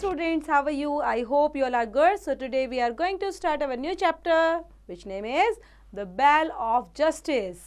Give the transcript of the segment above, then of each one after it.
students, how are you? I hope you all are good. So today we are going to start our new chapter, which name is The Bell of Justice.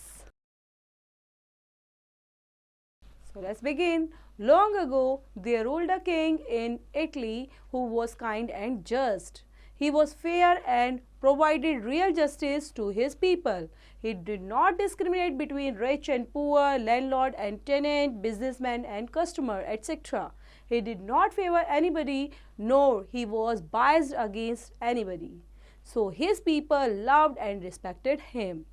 So let's begin. Long ago, there ruled a king in Italy who was kind and just. He was fair and provided real justice to his people. He did not discriminate between rich and poor, landlord and tenant, businessman and customer, etc. He did not favor anybody, nor he was biased against anybody. So his people loved and respected him.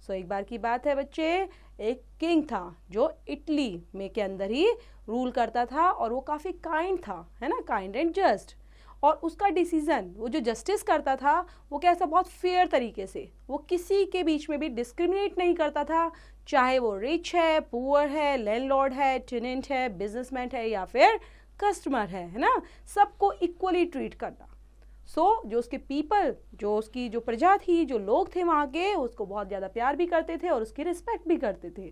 So एक बार की बात है बच्चे, एक king था जो Italy में के अंदर ही रूल करता था और वो काफ़ी काइंड था, है ना, काइंड एंड जस्ट. और उसका डिसीज़न, वो जो जस्टिस करता था, वो कैसा, बहुत फेयर तरीके से, वो किसी के बीच में भी डिस्क्रिमिनेट नहीं करता था, चाहे वो रिच है, पुअर है, लैंडलॉर्ड है, टेनेंट है, बिजनेसमैन है या फिर कस्टमर है ना, सबको इक्वली ट्रीट करना. जो उसके पीपल, जो उसकी जो प्रजा थी, जो लोग थे वहाँ के, उसको बहुत ज़्यादा प्यार भी करते थे और उसकी रिस्पेक्ट भी करते थे.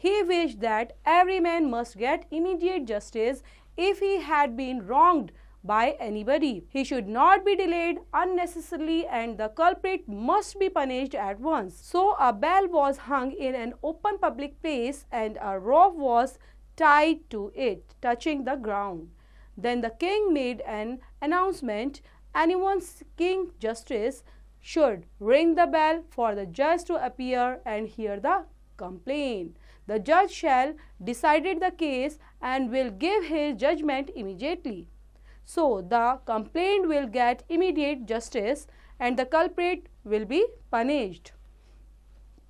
He wished that every man must get immediate justice if he had been wronged by anybody. He should not be delayed unnecessarily and the culprit must be punished at once. So a bell was hung in an open public place and a rope was tied to it, touching the ground. Then the king made an announcement. Anyone seeking justice should ring the bell for the judge to appear and hear the complaint. The judge shall decide the case and will give his judgment immediately. So the complaint will get immediate justice and the culprit will be punished.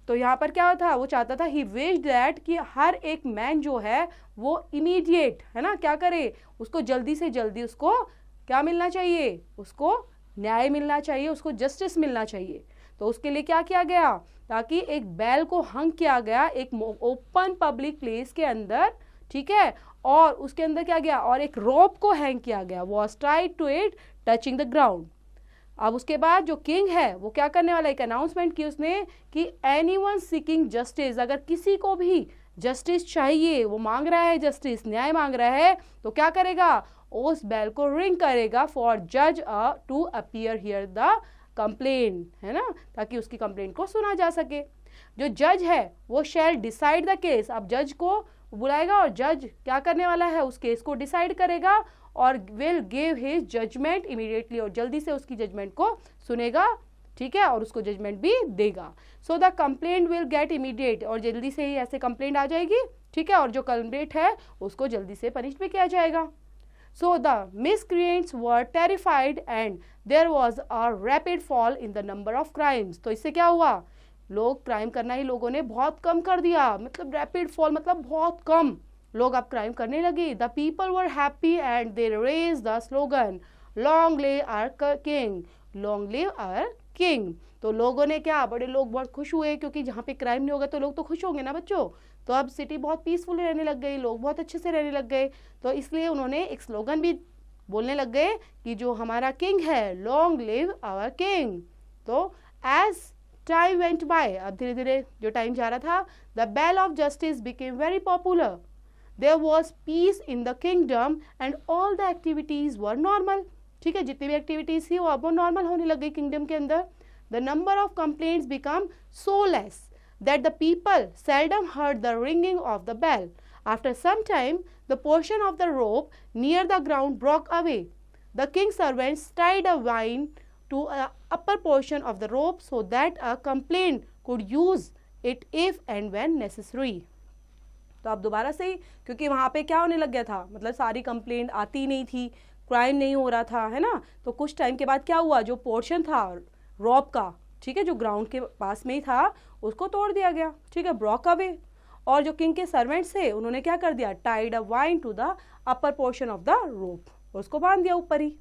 तो यहाँ पर क्या था, वो चाहता था, he wished that कि हर एक मैन जो है वो इमीडिएट, है ना, क्या करे, उसको जल्दी से जल्दी उसको क्या मिलना चाहिए, उसको न्याय मिलना चाहिए, उसको जस्टिस मिलना चाहिए. तो उसके लिए क्या किया गया, ताकि एक बैल को हंग किया गया एक ओपन पब्लिक प्लेस के अंदर, ठीक है, और उसके अंदर क्या गया, और एक रोप को हैंग किया गया, was tied to it touching the ground. अब उसके बाद जो किंग है वो क्या करने वाला, एक अनाउंसमेंट की उसने कि एनीवन सीकिंग जस्टिस, अगर किसी को भी जस्टिस चाहिए, वो मांग रहा है जस्टिस, न्याय मांग रहा है, तो क्या करेगा, उस बेल को रिंग करेगा फॉर जज to appear hear the complaint, है ना, ताकि उसकी कंप्लेंट को सुना जा सके. जो जज है वो शैल डिसाइड द केस, अब जज को बुलाएगा और जज क्या करने वाला है, उस केस को डिसाइड करेगा और will give his judgement immediately, और जल्दी से उसकी जजमेंट को सुनेगा, ठीक है, और उसको जजमेंट भी देगा. So the complaint will get immediate, और जल्दी से ही ऐसे कंप्लेंट आ जाएगी, ठीक है, और जो कल्प्रेट है उसको जल्दी से पनिश भी किया जाएगा. So the miscreants were terrified and there was a rapid fall in the number of crimes. तो इससे क्या हुआ, लोग क्राइम करना ही लोगों ने बहुत कम कर दिया, मतलब रैपिड फॉल मतलब बहुत कम लोग अब क्राइम करने लगे. The people were happy and they raised the slogan Long live our king, long live our king. तो लोगों ने क्या, बड़े लोग बहुत खुश हुए, क्योंकि जहाँ पे क्राइम नहीं होगा तो लोग तो खुश होंगे ना बच्चों. तो अब सिटी बहुत पीसफुल रहने लग गई, लोग बहुत अच्छे से रहने लग गए. तो इसलिए उन्होंने एक स्लोगन भी बोलने लग गए कि जो हमारा किंग है, लॉन्ग लिव आवर किंग. तो एज टाइम वेंट बाय, अब धीरे धीरे जो टाइम जा रहा था, the bell of justice became very popular. There was peace in the kingdom and all the activities were normal. ठीक है, जितनी भी एक्टिविटीज थी वो अब वो नॉर्मल होने लग गई किंगडम के अंदर. The number of complaints become so less that the people seldom heard the ringing of the bell. After some time, the portion of the rope near the ground broke away. The king's servants tied a vine to the upper portion of the rope so that a complainant could use it if and when necessary. तो अब दोबारा से ही, क्योंकि वहाँ पे क्या होने लग गया था, मतलब सारी कंप्लेंट आती नहीं थी, क्राइम नहीं हो रहा था, है ना, तो कुछ टाइम के बाद क्या हुआ, जो पोर्शन था रोप का, ठीक है, जो ग्राउंड के पास में ही था, उसको तोड़ दिया गया, ठीक है, ब्रॉक अवे. और जो किंग के सर्वेंट्स थे उन्होंने क्या कर दिया, tied a vine to the upper portion of the rope, और उसको बांध दिया ऊपर ही.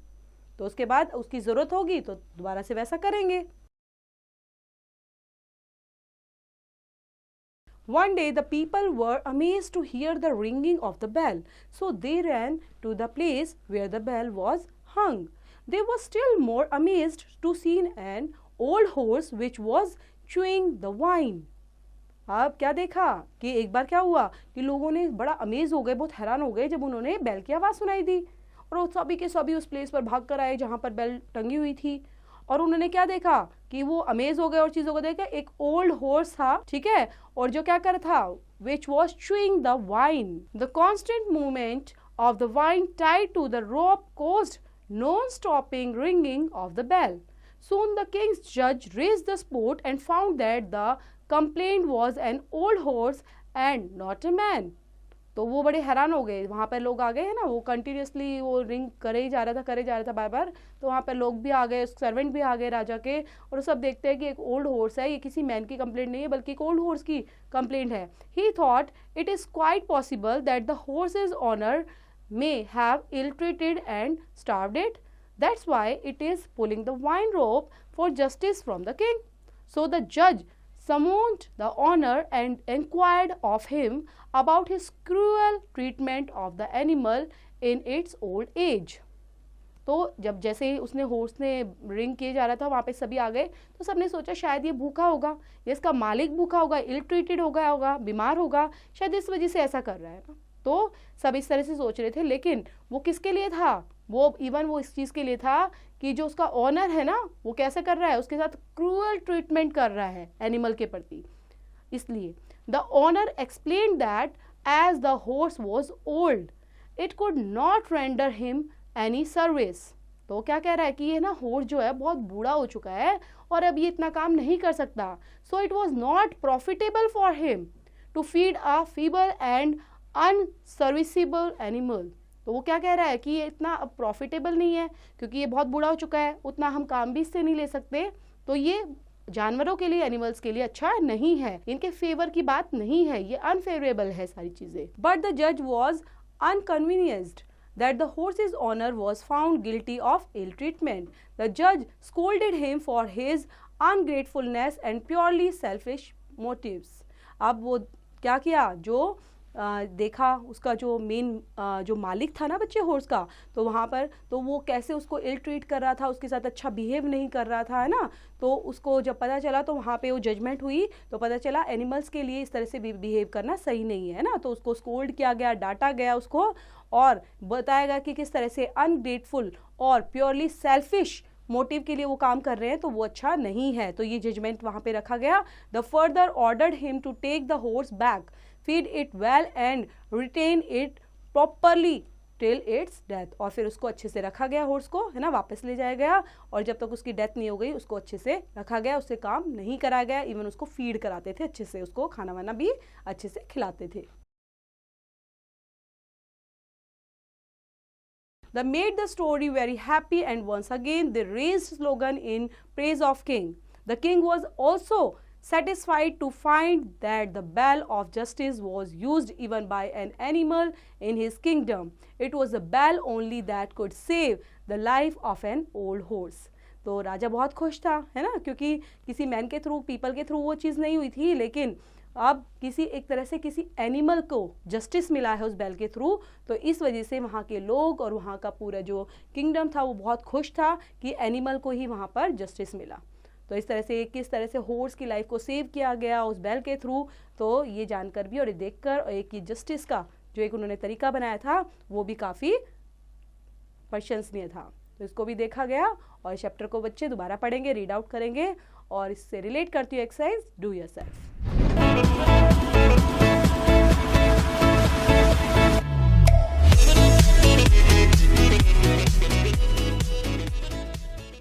तो उसके बाद उसकी जरूरत होगी तो दोबारा से वैसा करेंगे. One day the people were amazed to hear the ringing of the bell, so they ran to the place where the bell was hung. They were still more amazed to see an old horse which was chewing the wine. अब क्या देखा कि एक बार क्या हुआ कि लोगों ने बड़ा अमेज हो गए, बहुत हैरान हो गए जब उन्होंने बैल की आवाज़ सुनाई दी, और वो सभी के सभी उस प्लेस पर भाग कर आए जहाँ पर बेल टंगी हुई थी। और उन्होंने क्या देखा कि वो अमेज हो गए और चीज़ों को देखा, एक ओल्ड हॉर्स था, ठीक है, और जो क्या कर था, which was chewing the wine. The constant movement of the wine tied to the rope caused non-stopping ringing of the bell. Soon the king's judge raised the sport and found that the complaint was an old horse and not a man. तो वो बड़े हैरान हो गए, वहाँ पर लोग आ गए हैं ना, वो कंटिन्यूसली वो रिंग करे ही जा रहा था बार बार। तो वहाँ पर लोग भी आ गए, सर्वेंट भी आ गए राजा के, और सब देखते हैं कि एक ओल्ड हॉर्स है, ये किसी मैन की कंप्लेंट नहीं है बल्कि एक ओल्ड हॉर्स की कंप्लेंट है। He thought it is quite possible that the horse's owner may have ill-treated and starved it. That's why it is pulling the wine rope for justice from the king. So the judge summoned the owner and inquired of him about his cruel treatment of the animal in its old age. तो जब जैसे ही उसने horse ने ring किए जा रहा था, वहाँ पे सभी आ गए, तो सबने सोचा शायद ये भूखा होगा, या इसका मालिक भूखा होगा, इल ट्रीटेड हो गया होगा, बीमार होगा, शायद इस वजह से ऐसा कर रहा है ना। तो सब इस तरह से सोच रहे थे, लेकिन वो किसके लिए था, वो इवन वो इस चीज़ के लिए था कि जो उसका ऑनर है ना, वो कैसे कर रहा है, उसके साथ क्रूअल ट्रीटमेंट कर रहा है एनिमल के प्रति। इसलिए the owner explain that as the horse was old it could not render him any service. तो क्या कह रहा है कि ये ना हॉर्स जो है बहुत बूढ़ा हो चुका है और अब ये इतना काम नहीं कर सकता। So it was not profitable for him to feed a feeble and unserviceable animal. तो वो क्या कह रहा है कि ये इतना अब प्रॉफिटेबल नहीं है क्योंकि ये बहुत बूढ़ा हो चुका है, उतना हम काम भी इससे नहीं ले सकते, तो ये जानवरों के लिए, एनिमल्स के लिए अच्छा नहीं है, इनके फेवर की बात नहीं है, ये अनफेवरेबल है सारी चीजें। बट द जज was अनकन्वीनियंस्ड that the horse's owner was found guilty of ill treatment. The judge scolded him for his ungratefulness and purely selfish motives. अब वो क्या किया, जो देखा उसका जो मेन जो मालिक था ना बच्चे हॉर्स का, तो वहाँ पर तो वो कैसे उसको इल ट्रीट कर रहा था, उसके साथ अच्छा बिहेव नहीं कर रहा था, है ना। तो उसको जब पता चला तो वहाँ पे वो जजमेंट हुई, तो पता चला एनिमल्स के लिए इस तरह से बिहेव करना सही नहीं है ना। तो उसको स्कोल्ड किया गया, डांटा गया उसको, और बताया गया कि किस तरह से अनग्रेटफुल और प्योरली सेल्फिश मोटिव के लिए वो काम कर रहे हैं, तो वो अच्छा नहीं है। तो ये जजमेंट वहाँ पे रखा गया। The further ordered him to take the horse back, feed it well and retain it properly till its death. और फिर उसको अच्छे से रखा गया, हॉर्स को, है ना, वापस ले जाया गया, और जब तक उसकी डेथ नहीं हो गई उसको अच्छे से रखा गया, उससे काम नहीं कराया गया, इवन उसको फीड कराते थे अच्छे से, उसको खाना वाना भी अच्छे से खिलाते थे। They made the story very happy, and once again they raised slogan in praise of king. The king was also satisfied to find that the bell of justice was used even by an animal in his kingdom. It was a bell only that could save the life of an old horse. तो राजा बहुत खुश था, है ना, क्योंकि किसी man के through, people के थ्रू वो चीज़ नहीं हुई थी, लेकिन अब किसी एक तरह से किसी एनिमल को जस्टिस मिला है उस बेल के थ्रू। तो इस वजह से वहाँ के लोग और वहाँ का पूरा जो किंगडम था वो बहुत खुश था कि एनिमल को ही वहाँ पर जस्टिस मिला। तो इस तरह से किस तरह से हॉर्स की लाइफ को सेव किया गया उस बेल के थ्रू, तो ये जानकर भी और ये देखकर, और एक ये जस्टिस का जो एक उन्होंने तरीका बनाया था वो भी काफ़ी प्रशंसनीय था। तो इसको भी देखा गया, और चैप्टर को बच्चे दोबारा पढ़ेंगे, रीड आउट करेंगे, और इससे रिलेट करती हूँ एक्सरसाइज डू योरसेल्फ।